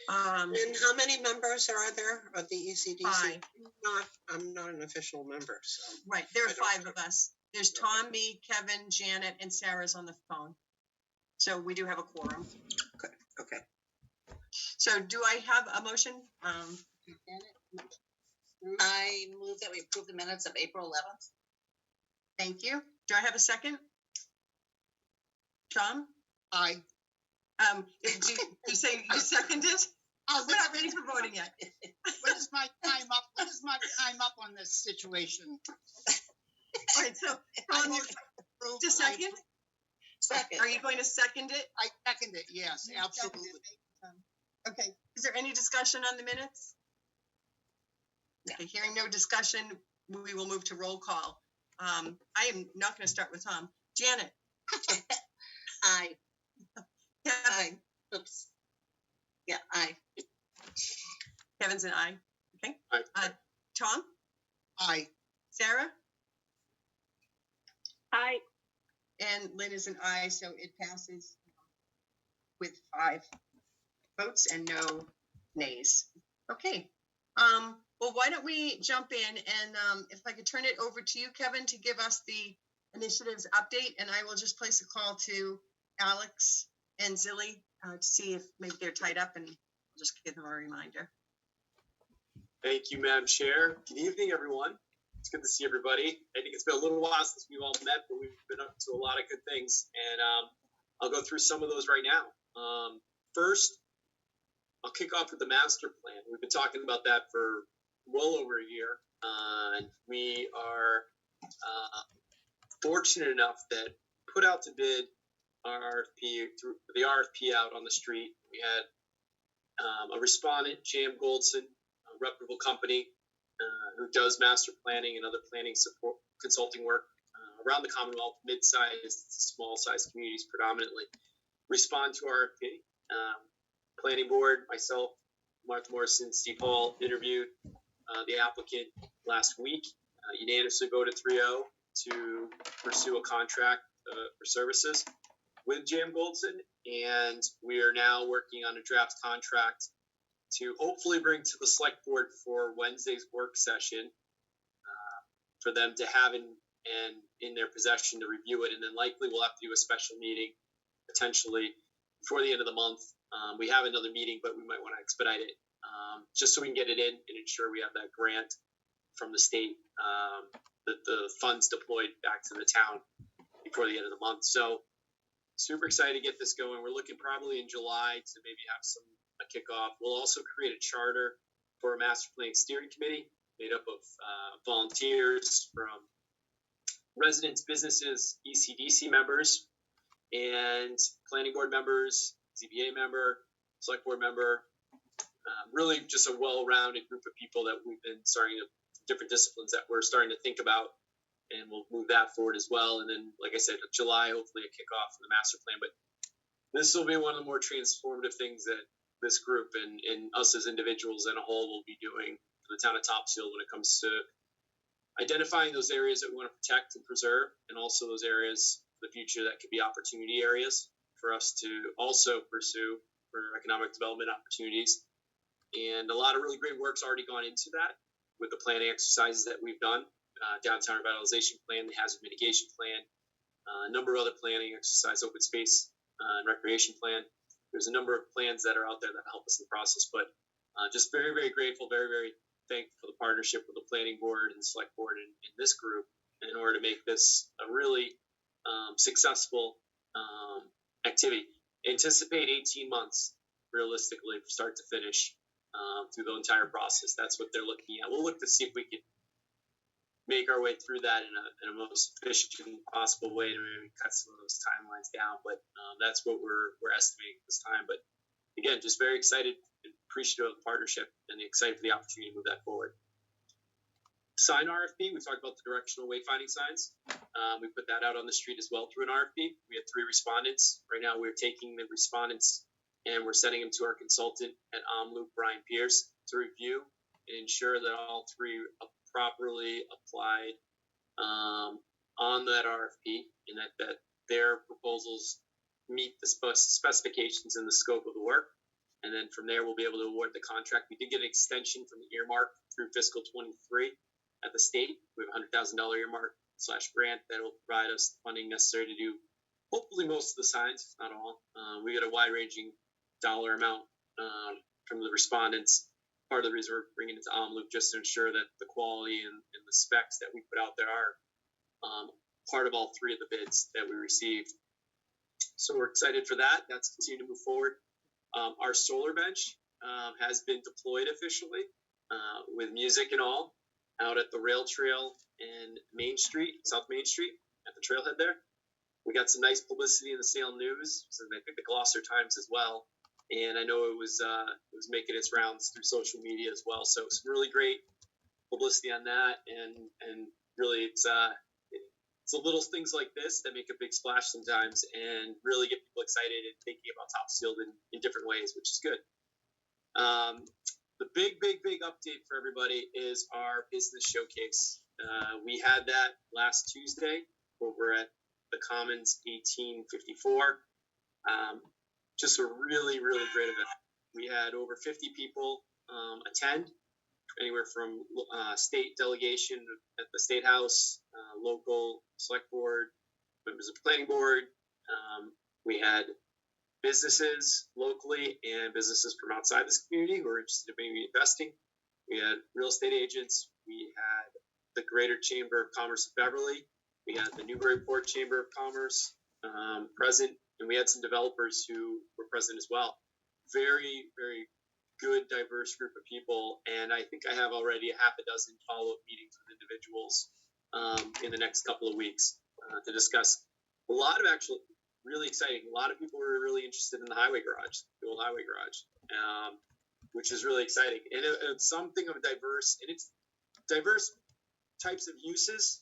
And how many members are there of the ECDC? 5. I'm not an official member, so. Right, there are 5 of us. There's Tom, me, Kevin, Janet, and Sarah's on the phone. So we do have a quorum. Okay. So do I have a motion? I move that we approve the minutes of April 11th. Thank you. Do I have a second? Tom? Aye. You say you seconded? We're not ready for voting yet. When is my time up? When is my time up on this situation? All right, so Tom, just second? Second. Are you going to second it? I second it, yes, absolutely. Okay. Is there any discussion on the minutes? Okay, hearing no discussion, we will move to roll call. I am not going to start with Tom. Janet? Aye. Kevin? Aye. Oops. Yeah, aye. Kevin's an aye. Okay. Aye. Tom? Aye. Sarah? Aye. And Lynn is an aye, so it passes with 5 votes and no nays. Okay. Well, why don't we jump in, and if I could turn it over to you, Kevin, to give us the initiatives update, and I will just place a call to Alex and Zilly to see if maybe they're tied up, and I'll just give them a reminder. Thank you, Madam Chair. Good evening, everyone. It's good to see everybody. I think it's been a little while since we've all met, but we've been up to a lot of good things, and I'll go through some of those right now. First, I'll kick off with the master plan. We've been talking about that for well over a year, and we are fortunate enough that put out to bid our RFP, through the RFP out on the street. We had a respondent, J.M. Goldson, a reputable company who does master planning and other planning support consulting work around the Commonwealth, mid-sized, small-sized communities predominantly, respond to our RFP. Planning board, myself, Martha Morrison, Steve Hall interviewed the applicant last week, unanimously voted 3-0 to pursue a contract for services with J.M. Goldson, and we are now working on a draft contract to hopefully bring to the select board for Wednesday's work session for them to have in their possession to review it, and then likely we'll have to do a special meeting potentially before the end of the month. We have another meeting, but we might want to expedite it just so we can get it in and ensure we have that grant from the state, the funds deployed back to the town before the end of the month. So super excited to get this going. We're looking probably in July to maybe have a kickoff. We'll also create a charter for a master planning steering committee made up of volunteers from residents, businesses, ECDC members, and planning board members, ZBA member, select board member, really just a well-rounded group of people that we've been starting to, different disciplines that we're starting to think about, and we'll move that forward as well. And then, like I said, July, hopefully a kickoff for the master plan. But this will be one of the more transformative things that this group and us as individuals in a whole will be doing for the town of Topsfield when it comes to identifying those areas that we want to protect and preserve, and also those areas for the future that could be opportunity areas for us to also pursue for economic development opportunities. And a lot of really great work's already gone into that with the planning exercises that we've done, downtown revitalization plan, the hazard mitigation plan, a number of other planning exercises, open space and recreation plan. There's a number of plans that are out there that help us in the process, but just very, very grateful, very, very thankful for the partnership with the planning board and the select board in this group in order to make this a really successful activity. Anticipate 18 months realistically from start to finish through the entire process. That's what they're looking at. We'll look to see if we can make our way through that in a most efficient possible way to maybe cut some of those timelines down. But that's what we're estimating this time. But again, just very excited and appreciative of the partnership and excited for the opportunity to move that forward. Sign RFP, we talked about the directional wayfinding signs. We put that out on the street as well through an RFP. We had 3 respondents. Right now we're taking the respondents and we're sending them to our consultant at OMLOOP, Brian Pierce, to review and ensure that all 3 are properly applied on that RFP, and that their proposals meet the specifications and the scope of the work. And then from there, we'll be able to award the contract. We did get an extension from the earmark through fiscal 23 at the state. We have a $100,000 earmark / grant that will provide us the funding necessary to do hopefully most of the signs, if not all. We got a wide-ranging dollar amount from the respondents. Part of the reason we're bringing it to Omloop just to ensure that the quality and the specs that we put out there are part of all three of the bids that we received. So we're excited for that. That's continued to move forward. Our solar bench has been deployed officially with music and all out at the rail trail and Main Street, South Main Street at the trailhead there. We got some nice publicity in the Salem News, so I think the Gloucester Times as well. And I know it was making its rounds through social media as well. So some really great publicity on that, and really it's the little things like this that make a big splash sometimes and really get people excited and thinking about Topsfield in different ways, which is good. The big update for everybody is our business showcase. We had that last Tuesday over at the Commons 1854. Just a really great event. We had over 50 people attend, anywhere from state delegation at the State House, local select board, members of the planning board. We had businesses locally and businesses from outside this community who are interested in maybe investing. We had real estate agents. We had the Greater Chamber of Commerce of Beverly. We had the Newburyport Chamber of Commerce present, and we had some developers who were present as well. Very good, diverse group of people, and I think I have already a half a dozen follow-up meetings with individuals in the next couple of weeks to discuss a lot of actual really exciting. A lot of people were really interested in the highway garage, the old highway garage, which is really exciting. And it's something of a diverse, and it's diverse types of uses.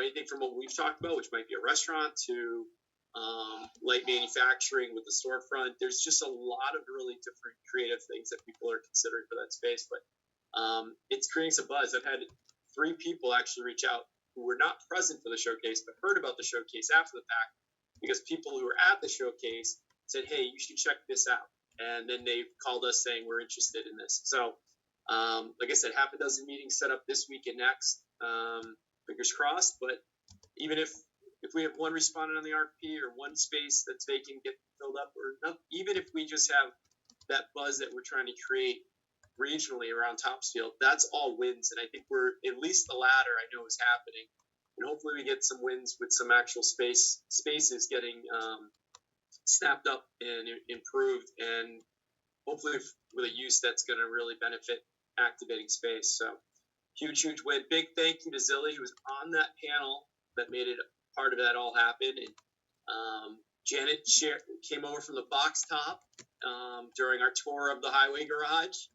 Anything from what we've talked about, which might be a restaurant, to light manufacturing with the storefront. There's just a lot of really different creative things that people are considering for that space. But it's creating some buzz. I've had 3 people actually reach out who were not present for the showcase, but heard about the showcase after the fact, because people who were at the showcase said, hey, you should check this out. And then they called us saying, we're interested in this. So, like I said, half a dozen meetings set up this week and next. Fingers crossed. But even if we have one respondent on the RFP or one space that's vacant get filled up, or not, even if we just have that buzz that we're trying to create regionally around Topsfield, that's all wins. And I think we're, at least the latter I know is happening. And hopefully we get some wins with some actual spaces getting snapped up and improved, and hopefully with a use that's going to really benefit activating space. So huge win. Big thank you to Zilly, who was on that panel that made it part of that all happen. And Janet came over from the box top during our tour of the highway garage.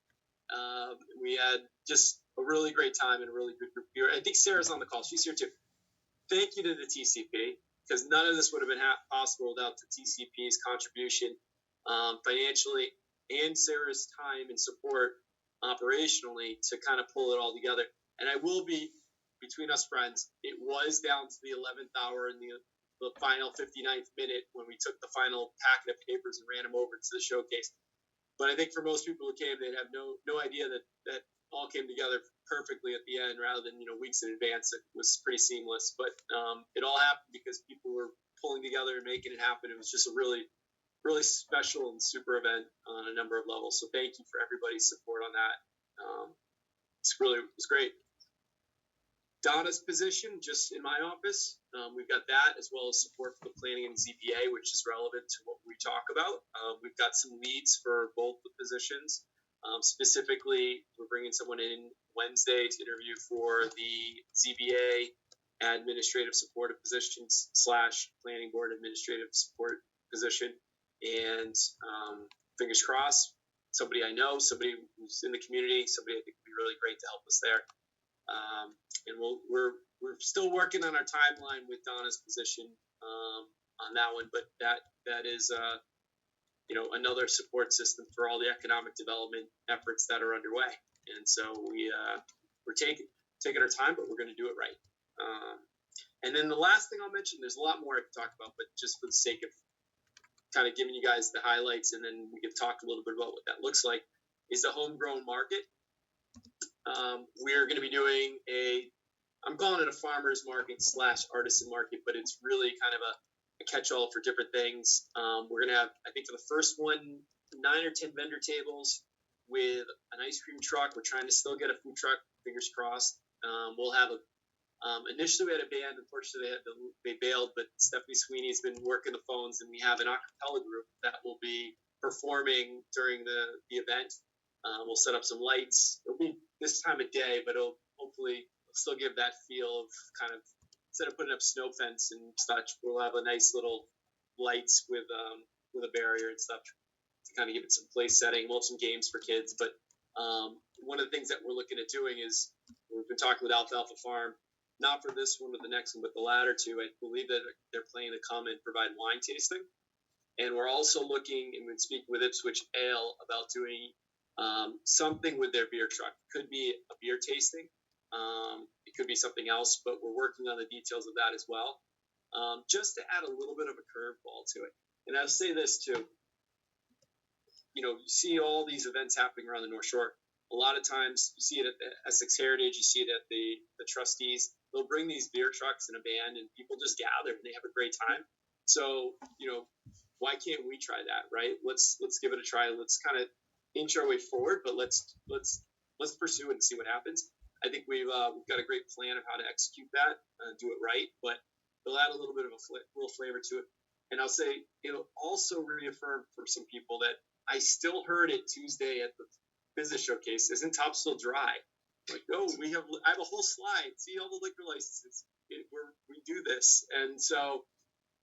We had just a really great time and a really good group here. I think Sarah's on the call. She's here too. Thank you to the TCP, because none of this would have been possible without the TCP's contribution financially and Sarah's time and support operationally to kind of pull it all together. And I will be, between us friends, it was down to the 11th hour in the final 59th minute when we took the final packet of papers and ran them over to the showcase. But I think for most people who came, they'd have no idea that all came together perfectly at the end, rather than weeks in advance. It was pretty seamless, but it all happened because people were pulling together and making it happen. It was just a really special and super event on a number of levels. So thank you for everybody's support on that. It was great. Donna's position, just in my office, we've got that, as well as support for the planning and ZBA, which is relevant to what we talk about. We've got some leads for both the positions. Specifically, we're bringing someone in Wednesday to interview for the ZBA administrative supportive positions / planning board administrative support position. And fingers crossed, somebody I know, somebody who's in the community, somebody I think would be really great to help us there. And we're still working on our timeline with Donna's position on that one, but that is another support system for all the economic development efforts that are underway. And so we're taking our time, but we're going to do it right. And then the last thing I'll mention, there's a lot more I could talk about, but just for the sake of kind of giving you guys the highlights, and then we can talk a little bit about what that looks like, is the homegrown market. We're going to be doing I'm calling it a farmer's market / artisan market, but it's really kind of a catch-all for different things. We're going to have, I think for the first one, 9 or 10 vendor tables with an ice cream truck. We're trying to still get a food truck, fingers crossed. We'll have initially we had a band. Unfortunately, they bailed, but Stephanie Sweeney's been working the phones, and we have an a cappella group that will be performing during the event. We'll set up some lights. It'll be this time of day, but it'll hopefully still give that feel of kind of, instead of putting up snow fence and such, we'll have a nice little lights with a barrier and stuff to kind of give it some place setting. We'll have some games for kids, but one of the things that we're looking at doing is we've been talking with Alfalfa Farm, not for this one, but the next one, but the latter two. I believe that they're planning to come and provide wine tasting, and we're also looking and we're speaking with Ipswich Ale about doing something with their beer truck. It could be a beer tasting. It could be something else, but we're working on the details of that as well, just to add a little bit of a curveball to it. And I'll say this too. You see all these events happening around the North Shore. A lot of times you see it at the Essex Heritage, you see it at the trustees. They'll bring these beer trucks and a band, and people just gather and they have a great time. So, why can't we try that, right? Let's give it a try. Let's kind of inch our way forward, but let's pursue it and see what happens. I think we've got a great plan of how to execute that, do it right, but it'll add a little bit of a little flavor to it. And I'll say it'll also reaffirm for some people that I still heard it Tuesday at the business showcase. Isn't Topsfield dry? Like, no, I have a whole slide. See all the liquor licenses. We do this, and so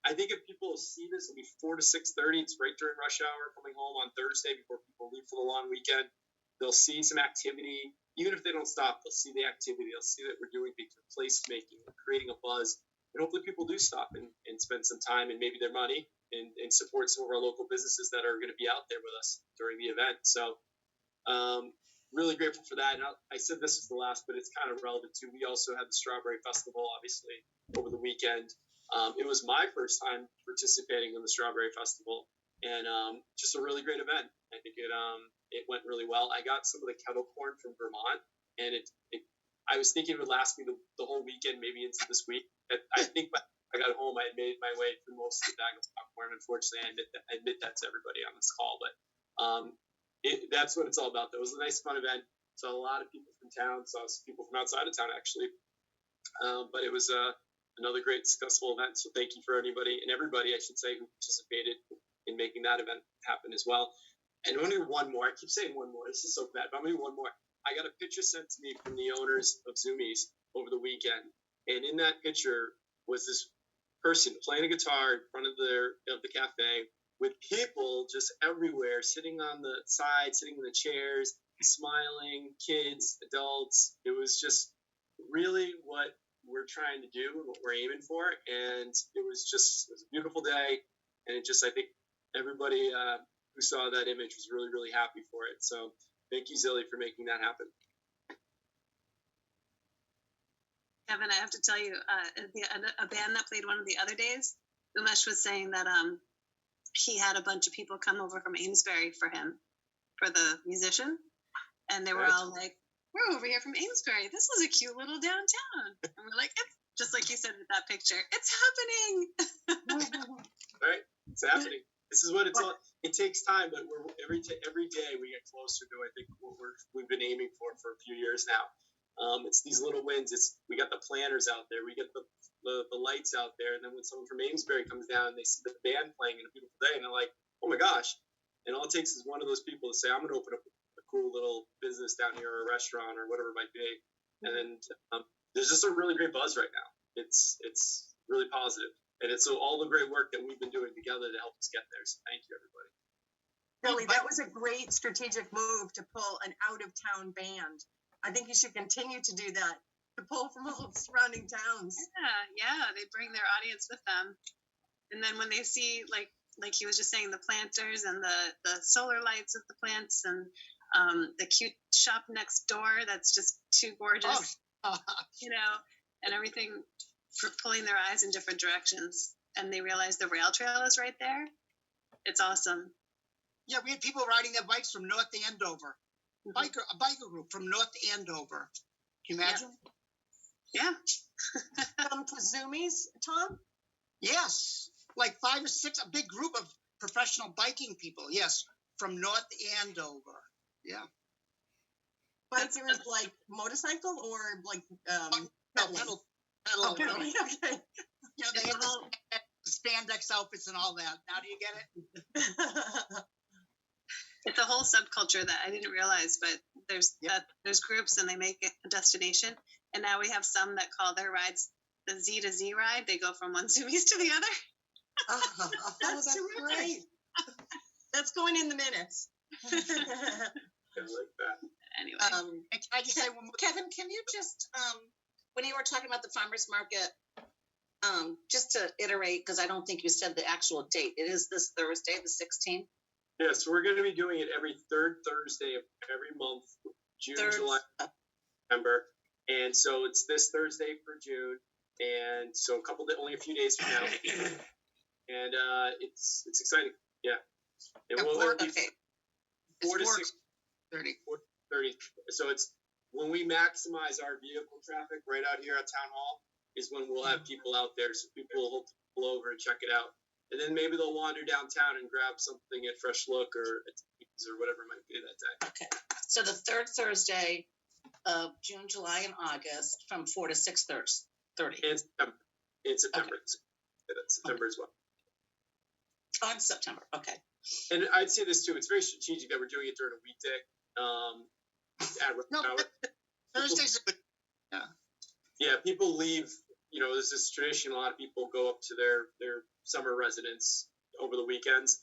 I think if people see this, it'll be 4 to 6:30. It's right during rush hour, coming home on Thursday before people leave for the long weekend. They'll see some activity. Even if they don't stop, they'll see the activity. They'll see that we're doing things, we're placemaking, we're creating a buzz. And hopefully people do stop and spend some time and maybe their money and support some of our local businesses that are going to be out there with us during the event. So really grateful for that. And I said this was the last, but it's kind of relevant too. We also had the Strawberry Festival, obviously, over the weekend. It was my first time participating in the Strawberry Festival, and just a really great event. I think it went really well. I got some of the kettle corn from Vermont, and I was thinking it would last me the whole weekend, maybe into this week. I think by I got home, I had made my way through most of the bag of popcorn. Unfortunately, I admit that to everybody on this call, but that's what it's all about. It was a nice, fun event. Saw a lot of people from town, saw some people from outside of town, actually. But it was another great, successful event. So thank you for everybody, I should say, who participated in making that event happen as well. And only one more. I keep saying one more. This is so bad, but I'm going to one more. I got a picture sent to me from the owners of Zoomies over the weekend. And in that picture was this person playing a guitar in front of the cafe with people just everywhere, sitting on the side, sitting in the chairs, smiling, kids, adults. It was just really what we're trying to do and what we're aiming for. And it was a beautiful day. And I think everybody who saw that image was really, really happy for it. So thank you, Zilly, for making that happen. Kevin, I have to tell you, a band that played one of the other days, Umesh was saying that he had a bunch of people come over from Amesbury for him, for the musician. And they were all like, we're over here from Amesbury. This is a cute little downtown. And we're like, it's just like you said with that picture. It's happening. Right? It's happening. This is what it's all. It takes time, but every day we get closer to, I think, what we've been aiming for a few years now. It's these little wins. We got the planners out there. We get the lights out there. And then when someone from Amesbury comes down and they see the band playing in a beautiful day, and they're like, oh my gosh. And all it takes is one of those people to say, I'm going to open up a cool little business down here, or a restaurant, or whatever it might be. And then there's just a really great buzz right now. It's really positive. And it's all the great work that we've been doing together to help us get there. So thank you, everybody. Billy, that was a great strategic move to pull an out-of-town band. I think you should continue to do that, to pull from all the surrounding towns. Yeah, they bring their audience with them. And then when they see, like he was just saying, the planters and the solar lights with the plants and the cute shop next door that's just too gorgeous, and everything pulling their eyes in different directions. And they realize the rail trail is right there. It's awesome. Yeah, we had people riding their bikes from North Andover. Mhm. A biker group from North Andover. Can you imagine? Yeah. Come to Zoomies, Tom? Yes, like 5 or 6, a big group of professional biking people. Yes, from North Andover. Yeah. Bikers like motorcycle or like pedaling? Pedal. Oh, pedaling. Okay. You know, they It's have a whole- the spandex outfits and all that. Now do you get it? It's a whole subculture that I didn't realize, but there's Yep. there's groups and they make it a destination. And now we have some that call their rides the Z to Z ride. They go from one Zoomies to the other. Oh, That's that's terrific. great. That's going in the minutes. I like that. Anyway, And can I just say one more? Kevin, can you just, when you were talking about the farmer's market, just to iterate, because I don't think you said the actual date, it is this Thursday, the 16th? Yeah, so we're going to be doing it every third Thursday of every month, June, Third- July, September. And so it's this Thursday for June. And so only a few days from now. And it's exciting. Yeah. And Yeah, we'll be Okay, 4 to It's 6 4:30. 30. So it's when we maximize our vehicle traffic right out here at Town Hall is when we'll have people out there. So people will pull over and check it out. And then maybe they'll wander downtown and grab something at Fresh Look or at Tees or whatever it might be that day. okay. So the third Thursday of June, July, and August from 4 to 6:30. And September. In September. That's September as well. On September, okay. And I'd say this too. It's very strategic that we're doing it during a weekday. At rush No, hour. Thursdays are good. Yeah, people leave. You know, there's this tradition. A lot of people go up to their summer residence over the weekends.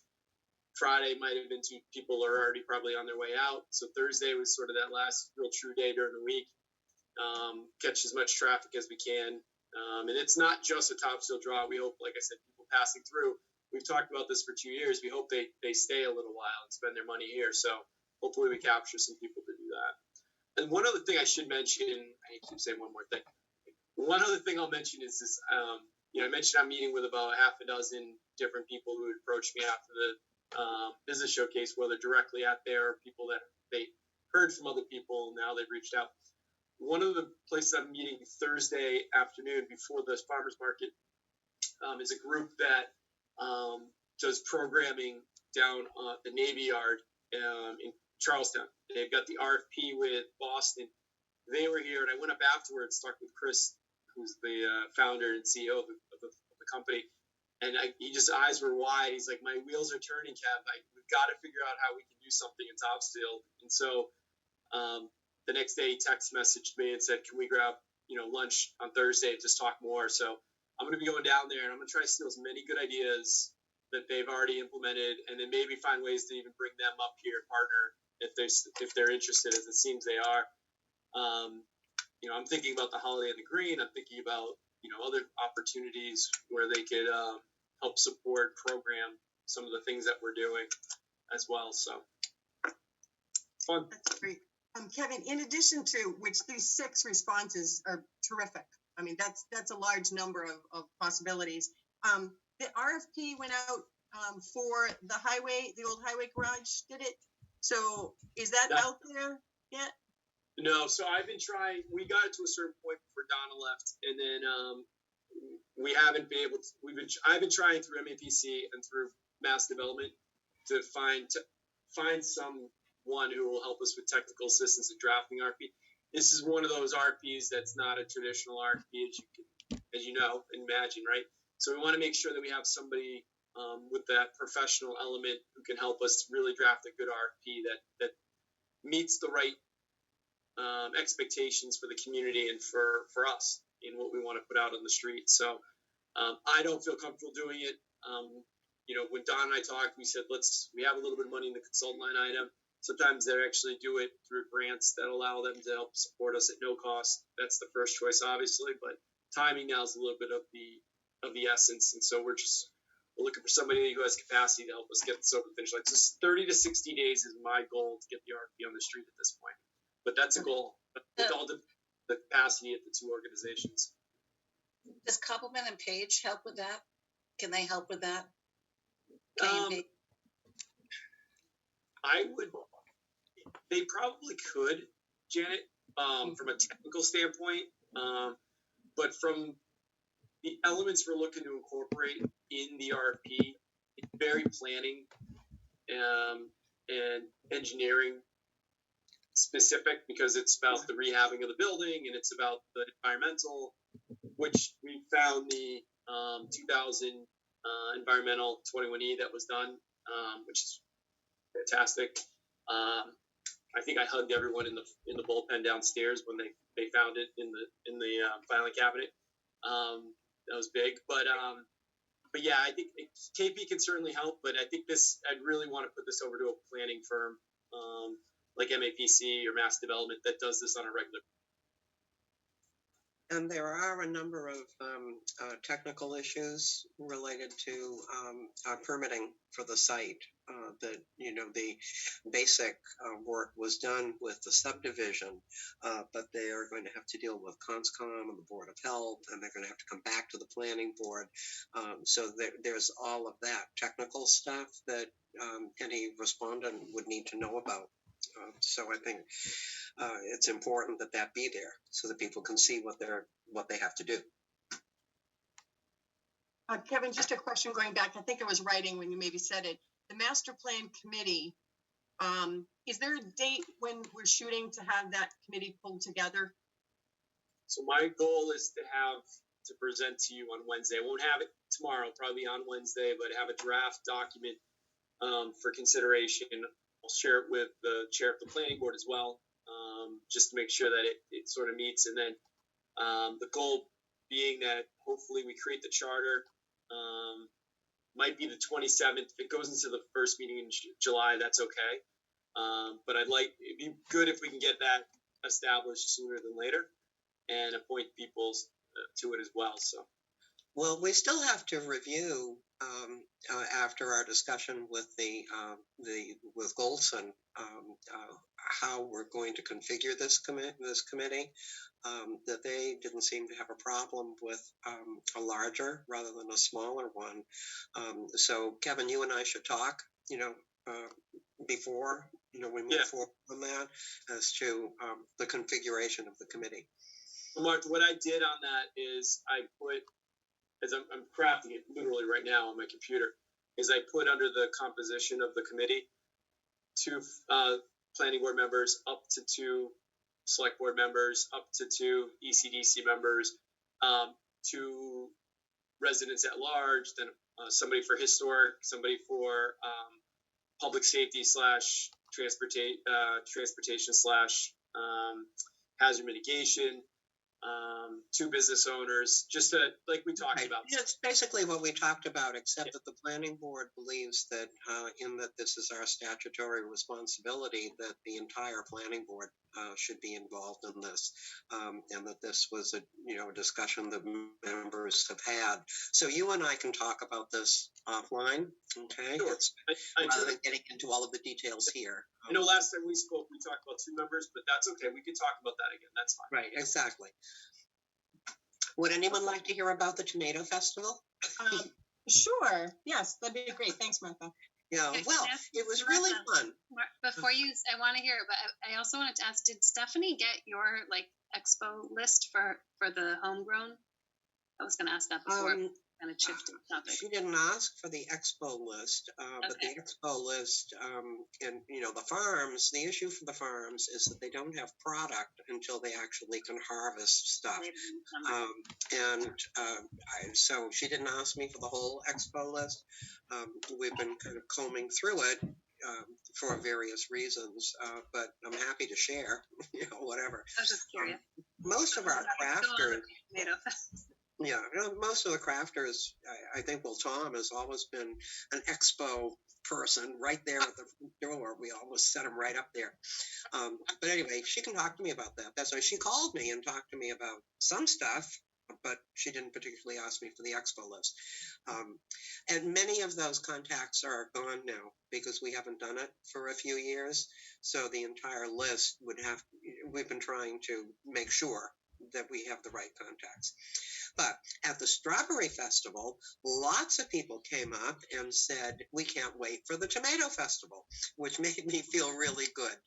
Friday might have been people are already probably on their way out. So Thursday was sort of that last real true day during the week. Catch as much traffic as we can. And it's not just a Topsfield draw. We hope, like I said, people passing through. We've talked about this for 2 years. We hope they stay a little while and spend their money here. So hopefully we capture some people to do that. And one other thing I should mention, I keep saying one more thing. One other thing I'll mention is this, I mentioned I'm meeting with about half a dozen different people who approached me after the business showcase, whether directly at there or people that they heard from other people, and now they've reached out. One of the places I'm meeting Thursday afternoon before the farmers market is a group that does programming down the Navy Yard in Charlestown. They've got the RFP with Boston. They were here, and I went up afterwards, talked with Chris, who's the founder and CEO of the company. And his eyes were wide. He's like, my wheels are turning, Kev. We've got to figure out how we can do something in Topsfield. And so the next day he text messaged me and said, can we grab lunch on Thursday and just talk more? So I'm going to be going down there, and I'm going to try to steal as many good ideas that they've already implemented, and then maybe find ways to even bring them up here, partner, if they're interested, as it seems they are. I'm thinking about the Holiday in the Green. I'm thinking about other opportunities where they could help support, program some of the things that we're doing as well. So fun. That's great. Kevin, in addition to which these 6 responses are terrific. I mean, that's a large number of possibilities. The RFP went out for the old highway garage, did it? So is that Yeah. out there yet? No, so I've been trying. We got it to a certain point before Donna left, and then we haven't been able to. I've been trying through MAPC and through Mass Development to find someone who will help us with technical assistance in drafting RFP. This is one of those RFPs that's not a traditional RFP, as you know, imagine, right? So we want to make sure that we have somebody with that professional element who can help us really draft a good RFP that meets the right expectations for the community and for us in what we want to put out on the street. So I don't feel comfortable doing it. When Don and I talked, we said, we have a little bit of money in the consultant line item. Sometimes they actually do it through grants that allow them to help support us at no cost. That's the first choice, obviously, but timing now is a little bit of the essence. And so we're looking for somebody who has capacity to help us get this over the finish line. So 30 to 60 days is my goal to get the RFP on the street at this point. But that's a goal. With all the capacity at the 2 organizations. Does Copeland and Page help with that? Can they help with that? Kay and Page? They probably could, Janet, from a technical standpoint. But from the elements we're looking to incorporate in the RFP, it's very planning and engineering specific, because it's about the rehabbing of the building and it's about the environmental, which we found the 2000 environmental 21E that was done, which is fantastic. I think I hugged everyone in the bullpen downstairs when they found it in the filing cabinet. That was big, but yeah, I think KP can certainly help. But I think I'd really want to put this over to a planning firm like MAPC or Mass Development that does this on a regular. And there are a number of technical issues related to permitting for the site. That the basic work was done with the subdivision, but they are going to have to deal with CONSCOM and the Board of Health, and they're going to have to come back to the planning board. So there's all of that technical stuff that any respondent would need to know about. So I think it's important that be there so that people can see what they have to do. Kevin, just a question going back. I think I was writing when you maybe said it. The master plan committee, is there a date when we're shooting to have that committee pulled together? So my goal is to present to you on Wednesday. I won't have it tomorrow, probably on Wednesday, but have a draft document for consideration. I'll share it with the chair of the planning board as well, just to make sure that it sort of meets. And then the goal being that hopefully we create the charter. Might be the 27th. If it goes into the first meeting in July, that's okay. But it'd be good if we can get that established sooner than later and appoint people to it as well. So. Well, we still have to review after our discussion with with Golson how we're going to configure this committee. That they didn't seem to have a problem with a larger rather than a smaller one. So Kevin, you and I should talk, before we move forward on that as to the configuration of the committee. Well, Mark, what I did on that is I put, as I'm crafting it literally right now on my computer, is I put under the composition of the committee 2 planning board members, up to 2 select board members, up to 2 ECDC members, 2 residents at large, then somebody for historic, somebody for public safety / transportation / hazard mitigation, 2 business owners, just like we talked about. It's basically what we talked about, except that the planning board believes that in that this is our statutory responsibility, that the entire planning board should be involved in this, and that this was a discussion that members have had. So you and I can talk about this offline, okay? Sure. Rather than getting into all of the details here. I know last time we spoke, we talked about 2 members, but that's okay. We can talk about that again. That's fine. Right, exactly. Would anyone like to hear about the Tomato Festival? Sure. Yes, that'd be great. Thanks, Martha. Yeah, well, it was really fun. Before I want to hear it, but I also wanted to ask, did Stephanie get your expo list for the homegrown? I was going to ask that before. Kind of shifted topic. She didn't ask for the expo list, but the expo list and the farms, the issue for the farms is that they don't have product until they actually can harvest stuff. So she didn't ask me for the whole expo list. We've been kind of combing through it for various reasons, but I'm happy to share, whatever. I was just curious. Most of our crafters. Yeah, most of the crafters, I think, Tom has always been an expo person right there at the door. We always set him right up there. But anyway, she can talk to me about that. That's why she called me and talked to me about some stuff, but she didn't particularly ask me for the expo list. And many of those contacts are gone now because we haven't done it for a few years. So the entire list we've been trying to make sure that we have the right contacts. But at the Strawberry Festival, lots of people came up and said, we can't wait for the Tomato Festival, which made me feel really good.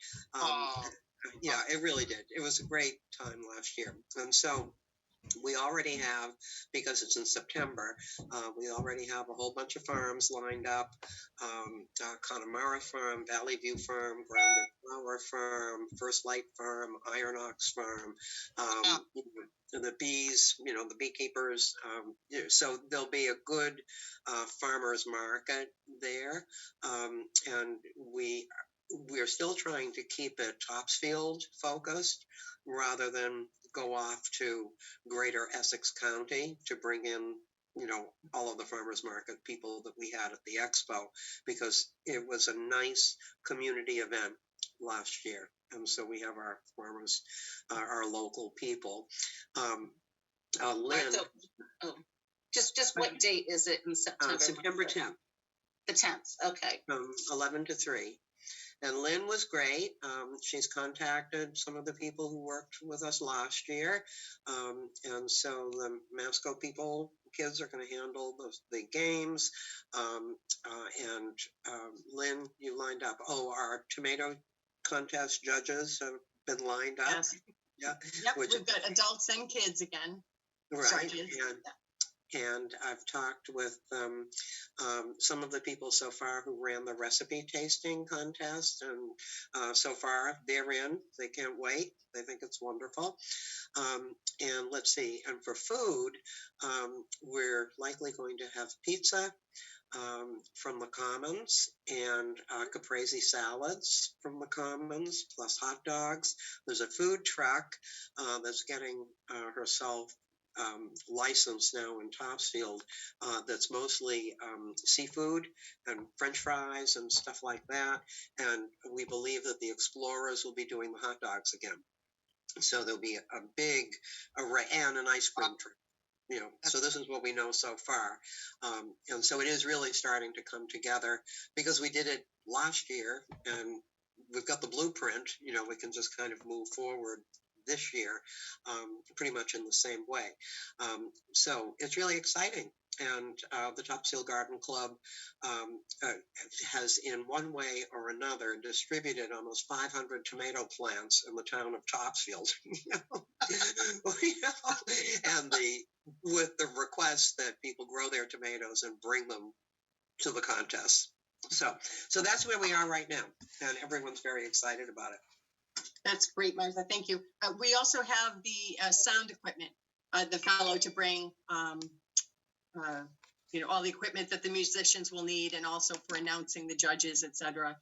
Yeah, it really did. It was a great time last year. And so we already have, because it's in September, we already have a whole bunch of farms lined up. Connemara Farm, Valley View Farm, Grounded Flower Farm, First Light Farm, Iron Ox Farm, and the bees, the beekeepers. So there'll be a good farmers market there. And we're still trying to keep it Topsfield focused rather than go off to greater Essex County to bring in, all of the farmers market people that we had at the expo, because it was a nice community event last year. And so we have our farmers, our local people. Lynn, Martha, just what date is it in September? September 10th. The 10th, okay. From 11 to 3. And Lynn was great. She's contacted some of the people who worked with us last year. And so the Masco kids are going to handle the games. And Lynn, you lined up. Oh, our tomato contest judges have been lined up. Yes. Yeah. Yep, we've got adults and kids again. Right. And I've talked with some of the people so far who ran the recipe tasting contest, and so far they're in. They can't wait. They think it's wonderful. And let's see. And for food, we're likely going to have pizza from the Commons and caprese salads from the Commons, plus hot dogs. There's a food truck that's getting herself licensed now in Topsfield that's mostly seafood and French fries and stuff like that. And we believe that the Explorers will be doing the hot dogs again. So there'll be a big array and an ice cream truck. So this is what we know so far. And so it is really starting to come together, because we did it last year and we've got the blueprint. We can just kind of move forward this year pretty much in the same way. So it's really exciting. And the Topsfield Garden Club has in one way or another distributed almost 500 tomato plants in the town of Topsfield. And with the request that people grow their tomatoes and bring them to the contest. So that's where we are right now, and everyone's very excited about it. That's great, Martha. Thank you. We also have the sound equipment, the fellow to bring, all the equipment that the musicians will need, and also for announcing the judges, etc.,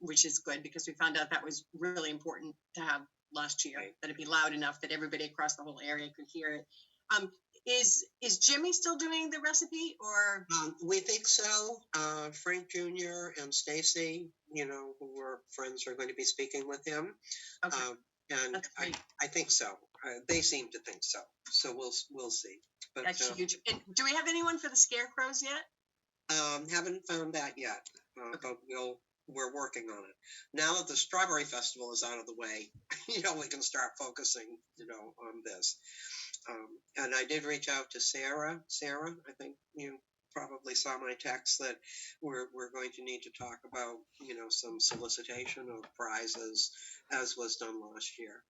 which is good, because we found out that was really important to have last year, that it'd be loud enough that everybody across the whole area could hear it. Is Jimmy still doing the recipe, or? We think so. Frank Jr. and Stacy, who were friends, are going to be speaking with him. Okay. And I think so. They seem to think so. So we'll see. But, that's huge. And do we have anyone for the scarecrows yet? Haven't found that yet, but we're working on it. Now that the Strawberry Festival is out of the way, we can start focusing, on this. And I did reach out to Sarah. Sarah, I think you probably saw my text that we're going to need to talk about, some solicitation of prizes, as was done last year.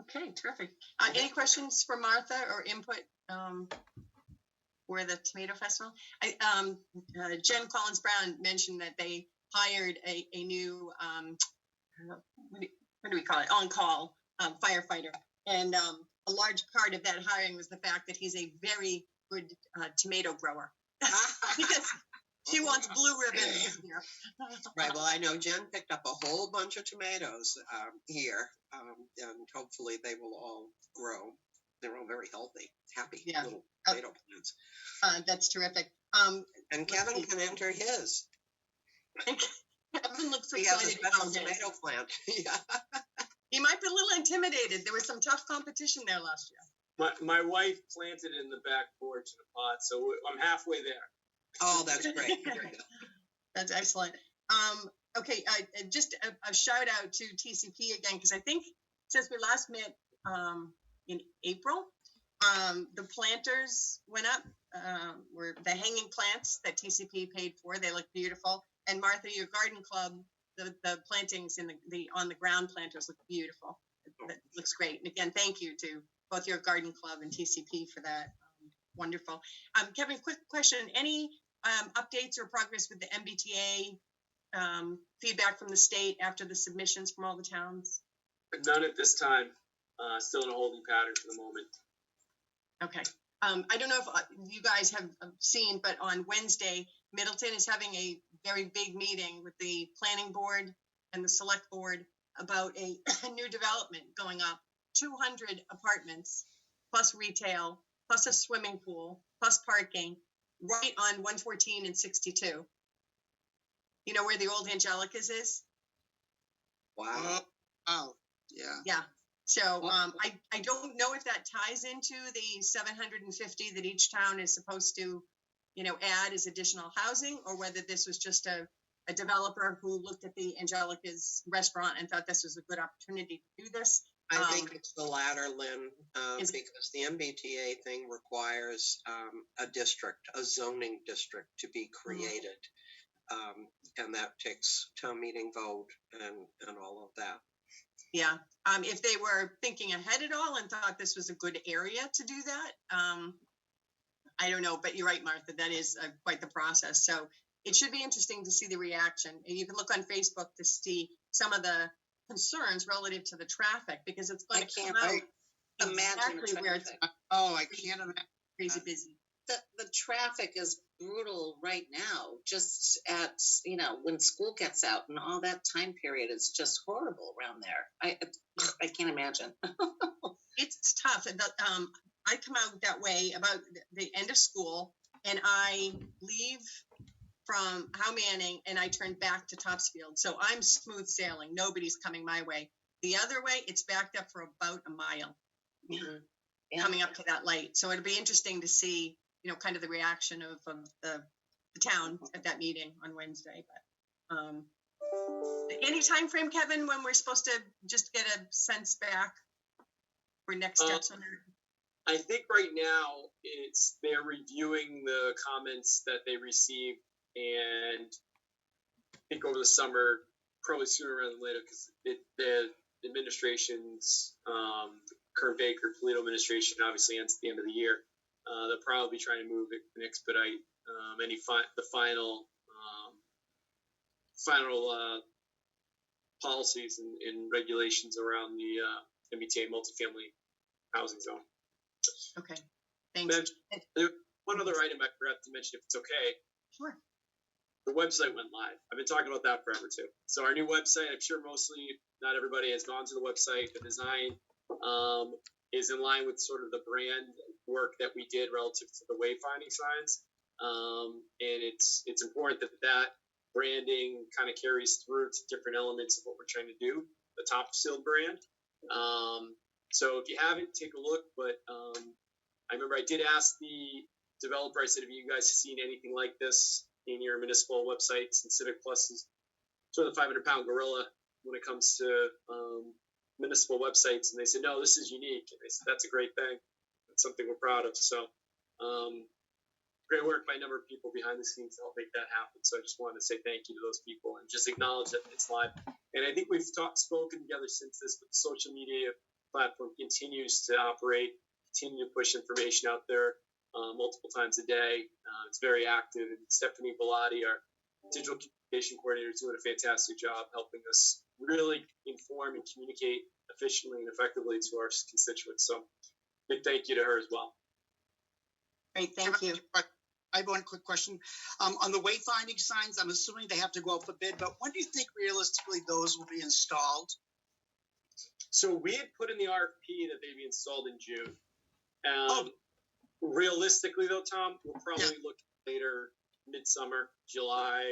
Okay, terrific. Any questions for Martha or input for the Tomato Festival? Jen Collins-Brown mentioned that they hired a new, what do we call it, on-call firefighter. And a large part of that hiring was the fact that he's a very good tomato grower. Because she wants blue ribbons here. Right. Well, I know Jen picked up a whole bunch of tomatoes here, and hopefully they will all grow. They're all very healthy, happy little tomato plants. That's terrific. And Kevin can enter his. Kevin looks excited. He has a special tomato plant. Yeah. He might be a little intimidated. There was some tough competition there last year. My wife planted it in the back porch in a pot, so I'm halfway there. Oh, that's great. That's excellent. Okay, just a shout out to TCP again, because I think since we last met in April, the planters went up. Were the hanging plants that TCP paid for? They look beautiful. And Martha, your garden club, the plantings in the on the ground planters look beautiful. That looks great. And again, thank you to both your garden club and TCP for that. Wonderful. Kevin, quick question. Any updates or progress with the MBTA feedback from the state after the submissions from all the towns? None at this time. Still in a holding pattern for the moment. Okay. I don't know if you guys have seen, but on Wednesday, Middleton is having a very big meeting with the planning board and the select board about a new development going up, 200 apartments, plus retail, plus a swimming pool, plus parking, right on 114 and 62. You know where the old Angelicas is? Wow. Oh, yeah. Yeah. So I don't know if that ties into the 750 that each town is supposed to, add as additional housing, or whether this was just a developer who looked at the Angelica's restaurant and thought this was a good opportunity to do this. I think it's the latter, Lynn, because the MBTA thing requires a zoning district to be created. And that takes town meeting vote and all of that. Yeah. If they were thinking ahead at all and thought this was a good area to do that, I don't know. But you're right, Martha. That is quite the process. So it should be interesting to see the reaction. And you can look on Facebook to see some of the concerns relative to the traffic, because it's going to come out exactly where it's I can't imagine. crazy busy. The traffic is brutal right now, just at, when school gets out and all that time period is just horrible around there. I can't imagine. It's tough. I come out that way about the end of school, and I leave from Howe Manning and I turn back to Topsfield. So I'm smooth sailing. Nobody's coming my way. The other way, it's backed up for about a mile coming up to that light. So it'll be interesting to see, kind of the reaction of the town at that meeting on Wednesday. But any time frame, Kevin, when we're supposed to just get a sense back for next steps on that? I think right now they're reviewing the comments that they received, and I think over the summer, probably sooner rather than later, because the administration's Kern Baker Polito administration obviously ends at the end of the year. They'll probably be trying to move it and expedite the final policies and regulations around the MBTA multifamily housing zone. Okay, thanks. One other item I forgot to mention, if it's okay. Sure. The website went live. I've been talking about that forever too. So our new website, I'm sure mostly not everybody has gone to the website. The design is in line with sort of the brand work that we did relative to the wayfinding signs. And it's important that branding kind of carries through to different elements of what we're trying to do, the Topsfield brand. So if you haven't, take a look. But I remember I did ask the developer, I said, have you guys seen anything like this in your municipal websites? And Civic Plus is sort of the 500-pound gorilla when it comes to municipal websites. And they said, no, this is unique. And I said, that's a great thing. It's something we're proud of. So great work by a number of people behind the scenes to help make that happen. So I just wanted to say thank you to those people and just acknowledge that it's live. And I think we've spoken together since this, but the social media platform continues to operate, continue to push information out there multiple times a day. It's very active. And Stephanie Bellotti, our digital communication coordinator, is doing a fantastic job helping us really inform and communicate efficiently and effectively to our constituents. So big thank you to her as well. Great, thank you. I have one quick question. On the wayfinding signs, I'm assuming they have to go out for bid, but when do you think realistically those will be installed? So we had put in the RFP that they'd be installed in June. Realistically, though, Tom, we'll probably look later, midsummer, July,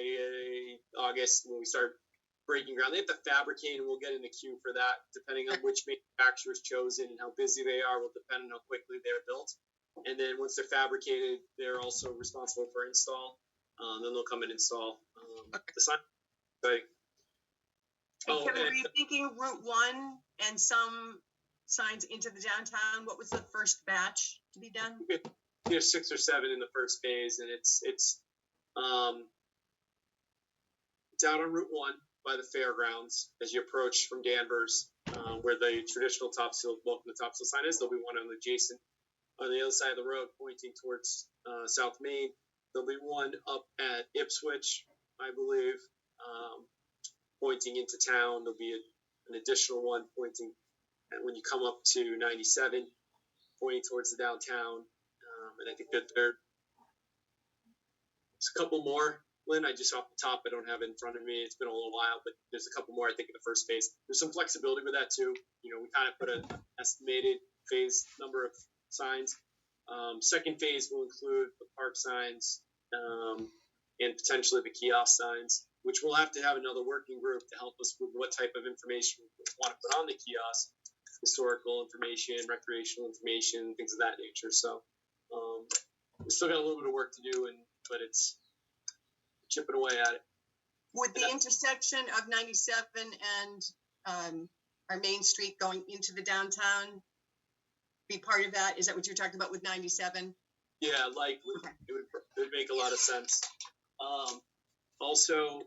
August, when we start breaking ground. They have to fabricate, and we'll get in the queue for that, depending on which manufacturer is chosen and how busy they are, will depend on how quickly they're built. And then once they're fabricated, they're also responsible for install. Then they'll come and install the sign. Hey, Oh, Kevin, and were you thinking Route 1 and some signs into the downtown? What was the first batch to be done? there's 6 or 7 in the first phase, and it's out on Route 1 by the fairgrounds as you approach from Danvers, where the traditional Topsfield Welcome to Topsfield sign is. There'll be one on the adjacent on the other side of the road pointing towards South Main. There'll be one up at Ipswich, I believe, pointing into town. There'll be an additional one pointing when you come up to 97, pointing towards the downtown. And I think that there's a couple more. Lynn, I just off the top, I don't have it in front of me. It's been a little while, but there's a couple more, I think, in the first phase. There's some flexibility with that, too. You know, we kind of put an estimated phase number of signs. Second phase will include the park signs and potentially the kiosk signs, which we'll have to have another working group to help us with what type of information we want to put on the kiosk, historical information, recreational information, things of that nature. So we still got a little bit of work to do, but it's chipping away at it. Would the intersection of 97 and our main street going into the downtown be part of that? Is that what you're talking about with 97? Yeah, likely. Okay. It would make a lot of sense. Also,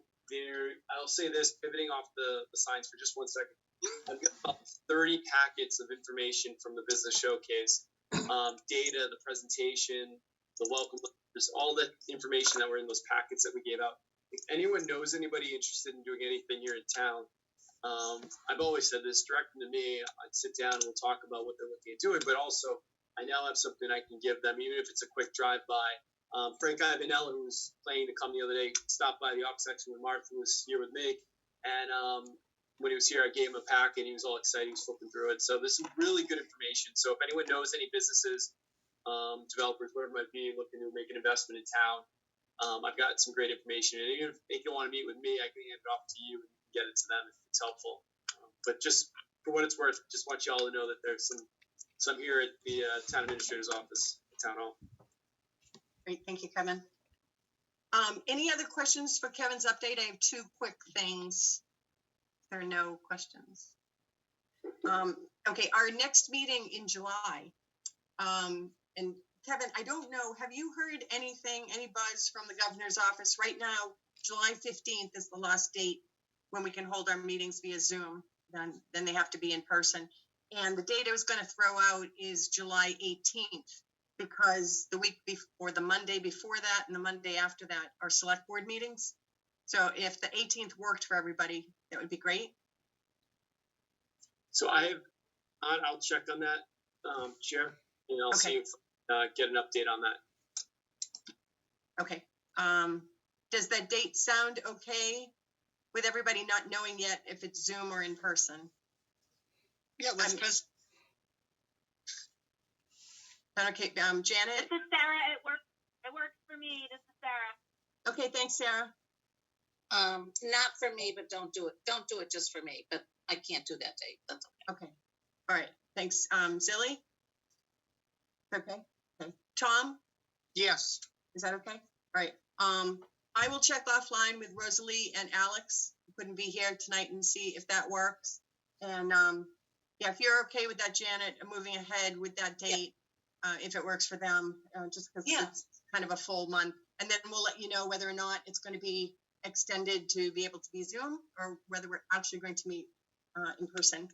I'll say this, pivoting off the signs for just 1 second. I've got about 30 packets of information from the business showcase, data, the presentation, the welcome letters, all the information that were in those packets that we gave out. If anyone knows anybody interested in doing anything here in town, I've always said this, direct them to me. I'd sit down and we'll talk about what they're looking at doing, but also I now have something I can give them, even if it's a quick drive-by. Frank Ivanella, who was planning to come the other day, stopped by the aux section when Martha was here with me, and when he was here, I gave him a packet, and he was all excited. He was flipping through it. So this is really good information. So if anyone knows any businesses, developers, whatever it might be, looking to make an investment in town, I've got some great information. And even if they can want to meet with me, I can hand it off to you and get it to them if it's helpful. But just for what it's worth, just want y'all to know that there's some here at the town administrator's office, at town hall. Great, thank you, Kevin. Any other questions for Kevin's update? I have 2 quick things. There are no questions. Okay, our next meeting in July. And Kevin, I don't know, have you heard anything, any buzz from the governor's office? Right now, July 15th is the last date when we can hold our meetings via Zoom. Then they have to be in person. And the date I was going to throw out is July 18th, because the week before, the Monday before that and the Monday after that are select board meetings. So if the 18th worked for everybody, that would be great. So I'll check on that, Chair, and I'll see if get an update on that. Okay. Does that date sound okay with everybody not knowing yet if it's Zoom or in person? Yeah, let's just. Okay, Janet? This is Sarah. It works for me. This is Sarah. Okay, thanks, Sarah. Not for me, but don't do it. Don't do it just for me, but I can't do that date. That's okay. Okay. All right. Thanks. Zilly? Okay. Okay. Tom? Yes. Is that okay? All right. I will check offline with Rosalie and Alex, who couldn't be here tonight, and see if that works. And yeah, if you're okay with that, Janet, moving ahead with that date, if it works for them, just because it's kind of a full month. And then we'll let you know whether or not it's going to be extended to be able to be Zoom, or whether we're actually going to meet in person.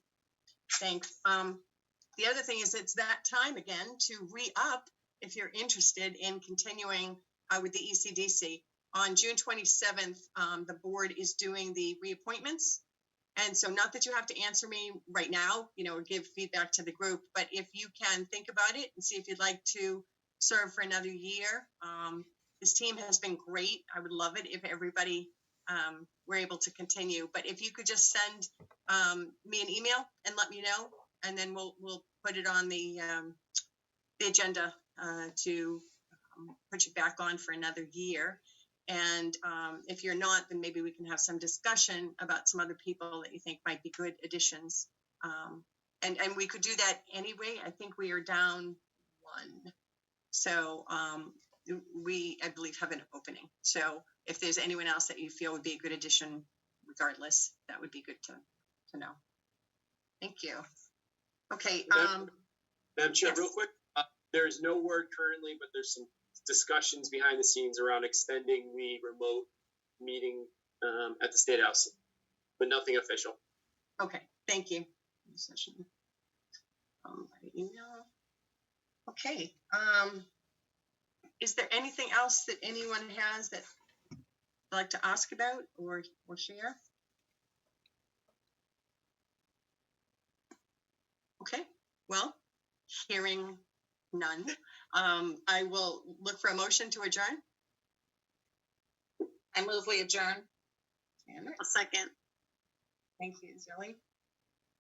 Thanks. The other thing is, it's that time again to re-up if you're interested in continuing with the ECDC. On June 27th, the board is doing the reappointments. And so not that you have to answer me right now, or give feedback to the group, but if you can think about it and see if you'd like to serve for another year. This team has been great. I would love it if everybody were able to continue. But if you could just send me an email and let me know, and then we'll put it on the agenda to put you back on for another year. And if you're not, then maybe we can have some discussion about some other people that you think might be good additions. And we could do that anyway. I think we are down 1. So we, I believe, have an opening. So if there's anyone else that you feel would be a good addition, regardless, that would be good to know. Thank you. Okay, Madam Chair, yes. real quick, there's no word currently, but there's some discussions behind the scenes around extending the remote meeting at the State House, but nothing official. Okay, thank you. Session. By email. Okay, is there anything else that anyone has that they'd like to ask about or share? Okay, well, hearing none, I will look for a motion to adjourn. I move we adjourn. Janet, A second. thank you, Zoe.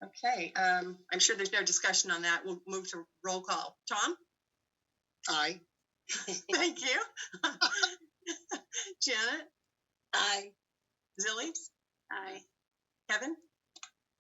Okay, I'm sure there's no discussion on that. We'll move to roll call. Tom? Aye. Thank you. Janet? Aye. Zilly? Aye. Kevin?